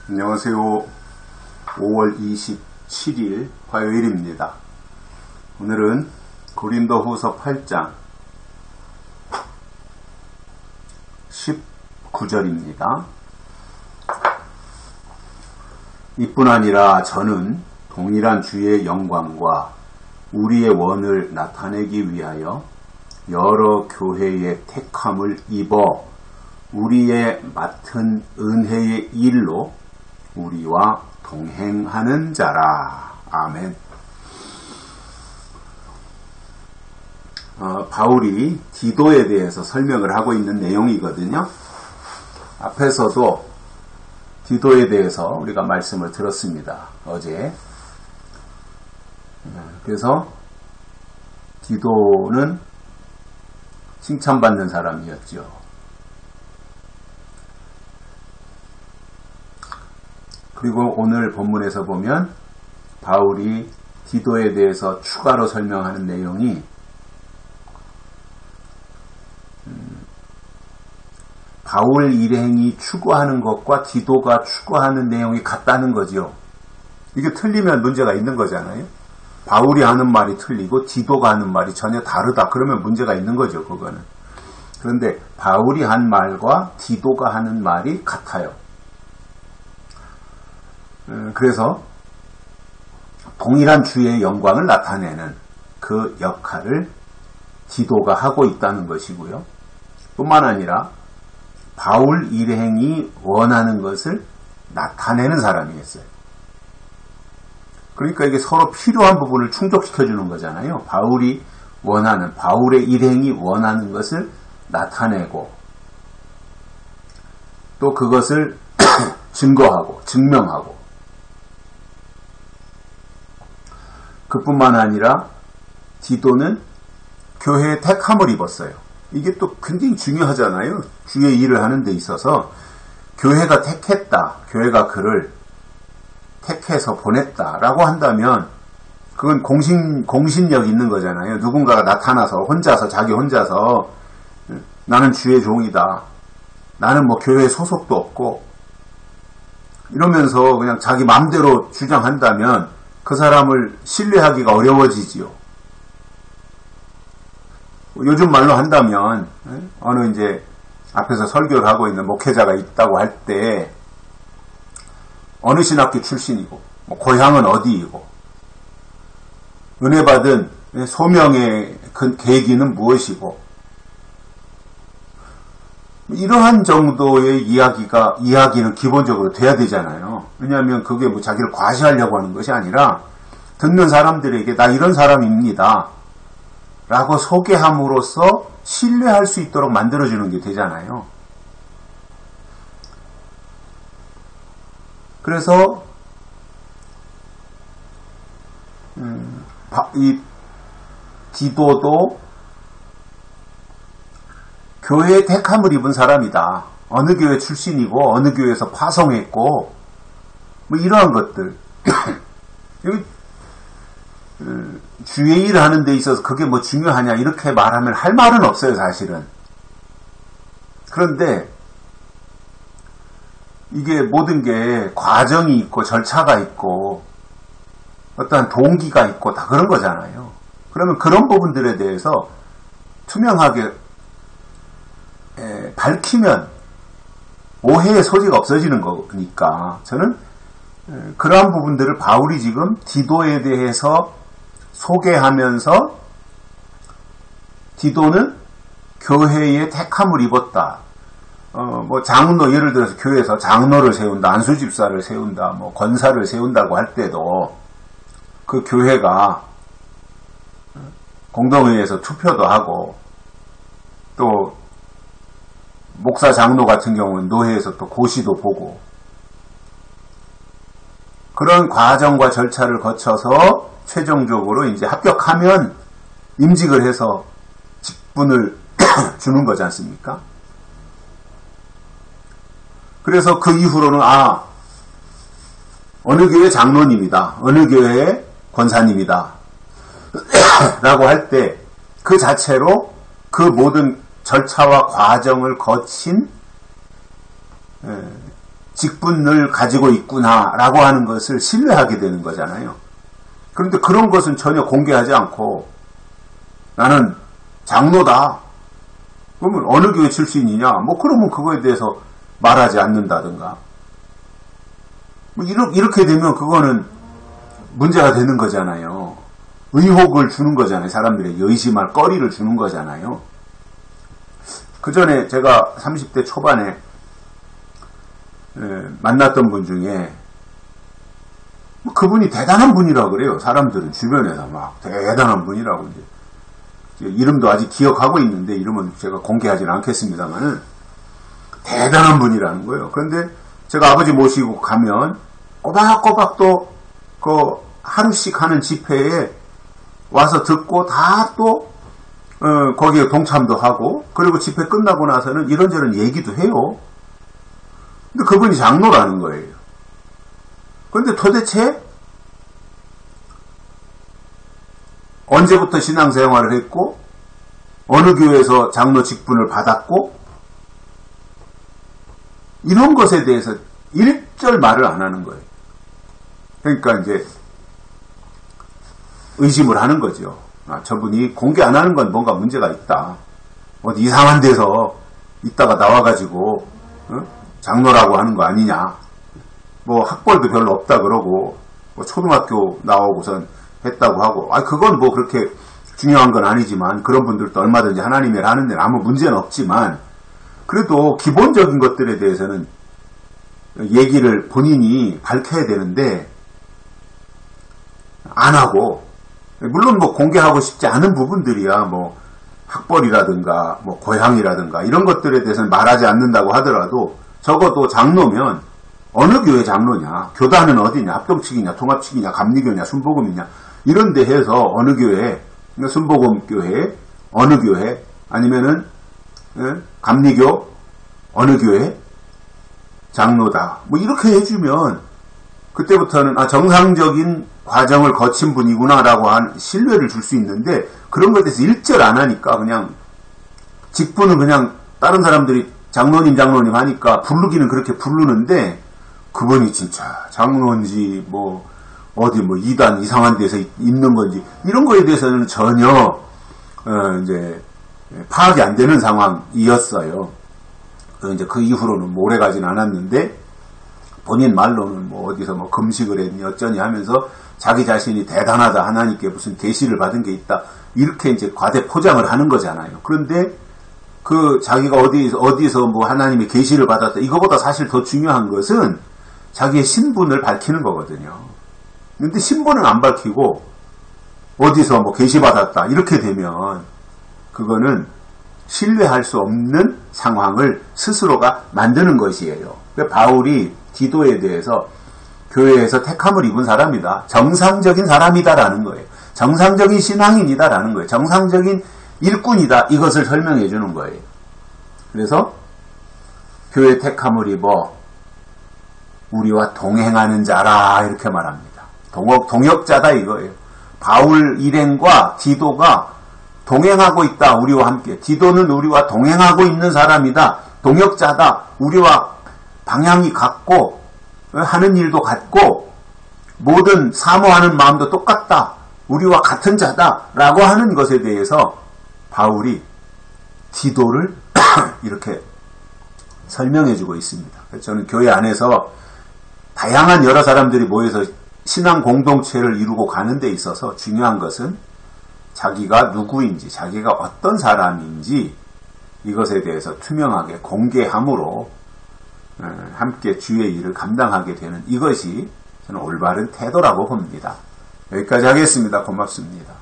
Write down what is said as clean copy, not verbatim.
안녕하세요. 5월 27일 화요일입니다. 오늘은 고린도후서 8장 19절입니다. 이뿐 아니라 저는 동일한 주의 영광과 우리의 원을 나타내기 위하여 여러 교회의 택함을 입어 우리의 맡은 은혜의 일로 우리와 동행하는 자라. 아멘. 바울이 디도에 대해서 설명을 하고 있는 내용이거든요. 앞에서도 디도에 대해서 우리가 말씀을 들었습니다. 어제. 그래서 디도는 칭찬받는 사람이었죠. 그리고 오늘 본문에서 보면 바울이 디도에 대해서 추가로 설명하는 내용이 바울 일행이 추구하는 것과 디도가 추구하는 내용이 같다는 거지요. 이게 틀리면 문제가 있는 거잖아요. 바울이 하는 말이 틀리고 디도가 하는 말이 전혀 다르다. 그러면 문제가 있는 거죠. 그거는. 그런데 바울이 한 말과 디도가 하는 말이 같아요. 그래서 동일한 주의 영광을 나타내는 그 역할을 디도가 하고 있다는 것이고요. 뿐만 아니라 바울 일행이 원하는 것을 나타내는 사람이었어요. 그러니까 이게 서로 필요한 부분을 충족시켜주는 거잖아요. 바울이 원하는, 바울의 일행이 원하는 것을 나타내고 또 그것을 증거하고 증명하고 그뿐만 아니라 디도는 교회의 택함을 입었어요. 이게 또 굉장히 중요하잖아요. 주의 일을 하는 데 있어서 교회가 택했다. 교회가 그를 택해서 보냈다라고 한다면 그건 공신력 있는 거잖아요. 누군가가 나타나서 혼자서 자기 혼자서 나는 주의 종이다. 나는 뭐 교회에 소속도 없고 이러면서 그냥 자기 마음대로 주장한다면 그 사람을 신뢰하기가 어려워지지요. 요즘 말로 한다면 어느 이제 앞에서 설교를 하고 있는 목회자가 있다고 할 때 어느 신학교 출신이고 뭐 고향은 어디이고 은혜 받은 소명의 계기는 무엇이고 이러한 정도의 이야기는 기본적으로 돼야 되잖아요. 왜냐하면 그게 뭐 자기를 과시하려고 하는 것이 아니라 듣는 사람들에게 나 이런 사람입니다 라고 소개함으로써 신뢰할 수 있도록 만들어주는 게 되잖아요. 그래서 이 디도도 교회의 택함을 입은 사람이다. 어느 교회 출신이고 어느 교회에서 파송했고 뭐 이러한 것들 여기 주의 일을 하는 데 있어서 그게 뭐 중요하냐 이렇게 말하면 할 말은 없어요. 사실은. 그런데 이게 모든 게 과정이 있고 절차가 있고 어떠한 동기가 있고 다 그런 거잖아요. 그러면 그런 부분들에 대해서 투명하게 밝히면 오해의 소지가 없어지는 거니까 저는 그러한 부분들을 바울이 지금 디도에 대해서 소개하면서 디도는 교회의 택함을 입었다. 뭐 장로, 예를 들어서 교회에서 장로를 세운다, 안수집사를 세운다, 뭐 권사를 세운다고 할 때도 그 교회가 공동회의에서 투표도 하고 또 목사 장로 같은 경우는 노회에서 또 고시도 보고 그런 과정과 절차를 거쳐서 최종적으로 이제 합격하면 임직을 해서 직분을 주는 거지 않습니까? 그래서 그 이후로는 어느 교회 장로님이다. 어느 교회의 권사님이다. 라고 할 때 그 자체로 그 모든 절차와 과정을 거친 직분을 가지고 있구나라고 하는 것을 신뢰하게 되는 거잖아요. 그런데 그런 것은 전혀 공개하지 않고 나는 장로다. 그러면 어느 교회 출신이냐? 뭐 그러면 그거에 대해서 말하지 않는다든가. 뭐 이렇게 되면 그거는 문제가 되는 거잖아요. 의혹을 주는 거잖아요. 사람들의 의심할 거리를 주는 거잖아요. 그 전에 제가 30대 초반에 만났던 분 중에 그분이 대단한 분이라고 그래요. 사람들은 주변에서 막 대단한 분이라고 이제 이름도 아직 기억하고 있는데 이름은 제가 공개하지는 않겠습니다만은 대단한 분이라는 거예요. 그런데 제가 아버지 모시고 가면 꼬박꼬박 또 그 하루씩 하는 집회에 와서 듣고 다 또 거기에 동참도 하고 그리고 집회 끝나고 나서는 이런저런 얘기도 해요. 근데 그분이 장로라는 거예요. 그런데 도대체 언제부터 신앙생활을 했고 어느 교회에서 장로 직분을 받았고 이런 것에 대해서 일절 말을 안 하는 거예요. 그러니까 이제 의심을 하는 거죠. 아, 저분이 공개 안 하는 건 뭔가 문제가 있다. 어디 이상한 데서 있다가 나와가지고 장로라고 하는 거 아니냐. 뭐 학벌도 별로 없다 그러고 뭐 초등학교 나오고선 했다고 하고 그건 뭐 그렇게 중요한 건 아니지만 그런 분들도 얼마든지 하나님의 일 하는 데는 아무 문제는 없지만 그래도 기본적인 것들에 대해서는 얘기를 본인이 밝혀야 되는데 안 하고 물론 뭐 공개하고 싶지 않은 부분들이야 뭐 학벌이라든가 뭐 고향이라든가 이런 것들에 대해서는 말하지 않는다고 하더라도 적어도 장로면 어느 교회 장로냐, 교단은 어디냐, 합동측이냐, 통합측이냐, 감리교냐, 순복음이냐 이런 데 해서 어느 교회, 순복음 교회, 어느 교회 아니면은 감리교 어느 교회 장로다 뭐 이렇게 해주면 그때부터는 정상적인 과정을 거친 분이구나라고 한 신뢰를 줄 수 있는데 그런 것에 대해서 일절 안 하니까 그냥 직분은 그냥 다른 사람들이 장로님 하니까 부르기는 그렇게 부르는데 그분이 진짜 장로인지 뭐 어디 뭐 이단 이상한 데서 있는 건지 이런 거에 대해서는 전혀 이제 파악이 안 되는 상황이었어요. 이제 그 이후로는 오래 가진 않았는데 본인 말로는 뭐 어디서 뭐 금식을 했니 어쩌니 하면서 자기 자신이 대단하다 하나님께 무슨 계시를 받은 게 있다 이렇게 이제 과대 포장을 하는 거잖아요. 그런데 그 자기가 어디서 뭐 하나님의 계시를 받았다 이거보다 사실 더 중요한 것은 자기의 신분을 밝히는 거거든요. 근데 신분을 안 밝히고 어디서 뭐 계시 받았다 이렇게 되면 그거는 신뢰할 수 없는 상황을 스스로가 만드는 것이에요. 바울이 디도에 대해서 교회에서 택함을 입은 사람이다. 정상적인 사람이다라는 거예요. 정상적인 신앙인이다라는 거예요. 정상적인 일꾼이다. 이것을 설명해 주는 거예요. 그래서 교회 택함을 입어 우리와 동행하는 자라 이렇게 말합니다. 동역자다 이거예요. 바울 일행과 디도가 동행하고 있다. 우리와 함께. 디도는 우리와 동행하고 있는 사람이다. 동역자다. 우리와 방향이 같고 하는 일도 같고 모든 사모하는 마음도 똑같다. 우리와 같은 자다. 라고 하는 것에 대해서 바울이 디도를 이렇게 설명해 주고 있습니다. 그래서 저는 교회 안에서 다양한 여러 사람들이 모여서 신앙 공동체를 이루고 가는 데 있어서 중요한 것은 자기가 누구인지 자기가 어떤 사람인지 이것에 대해서 투명하게 공개함으로 함께 주의 일을 감당하게 되는 이것이 저는 올바른 태도라고 봅니다. 여기까지 하겠습니다. 고맙습니다.